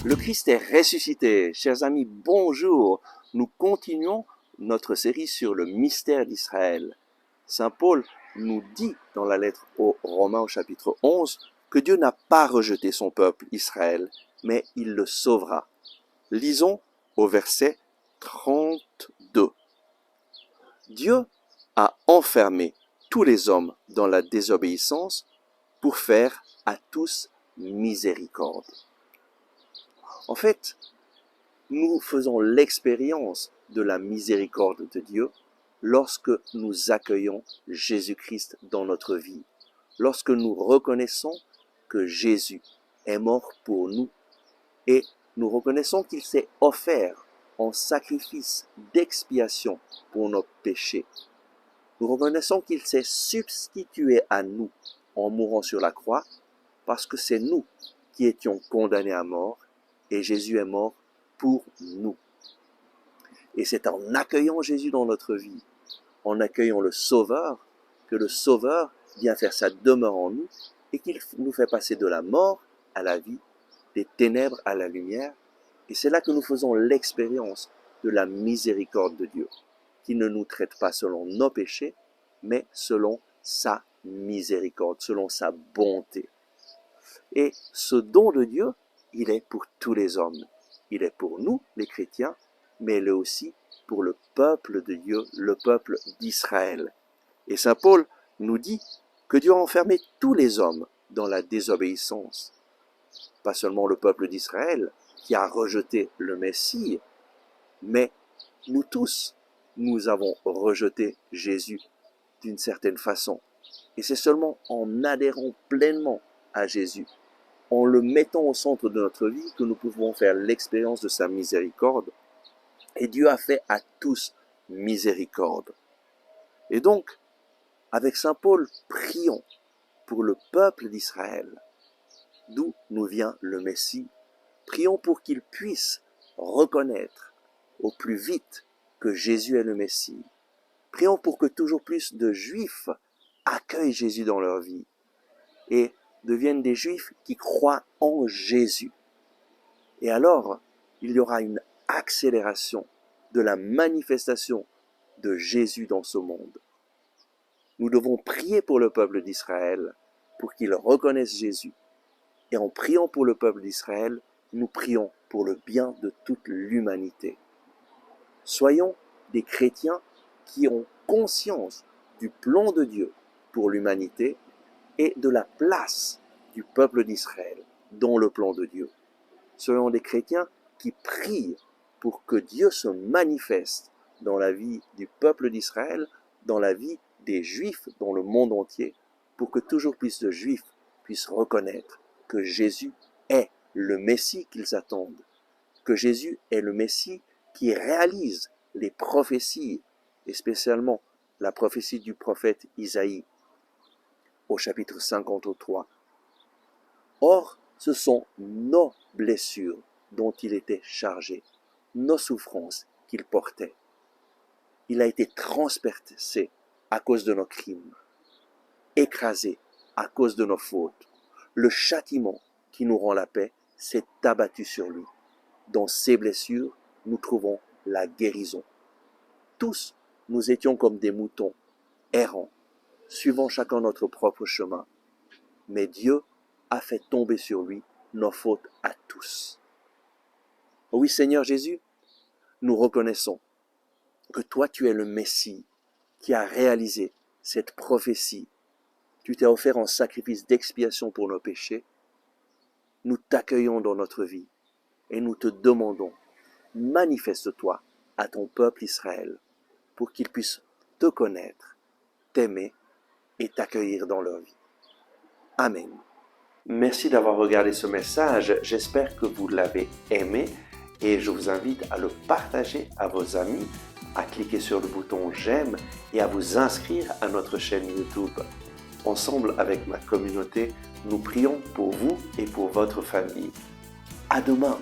Le Christ est ressuscité. Chers amis, bonjour. Nous continuons notre série sur le mystère d'Israël. Saint Paul nous dit dans la lettre aux Romains au chapitre 11 que Dieu n'a pas rejeté son peuple Israël, mais il le sauvera. Lisons au verset 32. Dieu a enfermé tous les hommes dans la désobéissance pour faire à tous miséricorde. En fait, nous faisons l'expérience de la miséricorde de Dieu lorsque nous accueillons Jésus-Christ dans notre vie, lorsque nous reconnaissons que Jésus est mort pour nous et nous reconnaissons qu'il s'est offert en sacrifice d'expiation pour nos péchés. Nous reconnaissons qu'il s'est substitué à nous en mourant sur la croix parce que c'est nous qui étions condamnés à mort et Jésus est mort pour nous. Et c'est en accueillant Jésus dans notre vie, en accueillant le Sauveur, que le Sauveur vient faire sa demeure en nous et qu'il nous fait passer de la mort à la vie, des ténèbres à la lumière. Et c'est là que nous faisons l'expérience de la miséricorde de Dieu, qui ne nous traite pas selon nos péchés, mais selon sa miséricorde, selon sa bonté. Et ce don de Dieu, il est pour tous les hommes. Il est pour nous, les chrétiens, mais il est aussi pour le peuple de Dieu, le peuple d'Israël. Et Saint Paul nous dit que Dieu a enfermé tous les hommes dans la désobéissance. Pas seulement le peuple d'Israël qui a rejeté le Messie, mais nous tous, nous avons rejeté Jésus d'une certaine façon. Et c'est seulement en adhérant pleinement à Jésus, en le mettant au centre de notre vie, que nous pouvons faire l'expérience de sa miséricorde. Et Dieu a fait à tous miséricorde. Et donc, avec Saint Paul, prions pour le peuple d'Israël, d'où nous vient le Messie. Prions pour qu'il puisse reconnaître au plus vite que Jésus est le Messie. Prions pour que toujours plus de Juifs accueillent Jésus dans leur vie et deviennent des Juifs qui croient en Jésus. Et alors, il y aura une accélération de la manifestation de Jésus dans ce monde. Nous devons prier pour le peuple d'Israël pour qu'il reconnaisse Jésus. Et en priant pour le peuple d'Israël, nous prions pour le bien de toute l'humanité. Soyons des chrétiens qui ont conscience du plan de Dieu pour l'humanité et de la place du peuple d'Israël dans le plan de Dieu. Soyons des chrétiens qui prient pour que Dieu se manifeste dans la vie du peuple d'Israël, dans la vie des Juifs dans le monde entier, pour que toujours plus de Juifs puissent reconnaître que Jésus est le Messie qu'ils attendent, que Jésus est le Messie qui réalise les prophéties, et spécialement la prophétie du prophète Isaïe, au chapitre 53. Or, ce sont nos blessures dont il était chargé, nos souffrances qu'il portait. Il a été transpercé à cause de nos crimes, écrasé à cause de nos fautes. Le châtiment qui nous rend la paix s'est abattu sur lui. Dans ses blessures, nous trouvons la guérison. Tous, nous étions comme des moutons, errants, suivant chacun notre propre chemin. Mais Dieu a fait tomber sur lui nos fautes à tous. Oui, Seigneur Jésus, nous reconnaissons que toi, tu es le Messie qui a réalisé cette prophétie. Tu t'es offert en sacrifice d'expiation pour nos péchés. Nous t'accueillons dans notre vie et nous te demandons, manifeste-toi à ton peuple Israël pour qu'il puisse te connaître, t'aimer et t'accueillir dans leur vie. Amen. Merci d'avoir regardé ce message. J'espère que vous l'avez aimé et je vous invite à le partager à vos amis, à cliquer sur le bouton j'aime et à vous inscrire à notre chaîne YouTube. Ensemble avec ma communauté, nous prions pour vous et pour votre famille. À demain!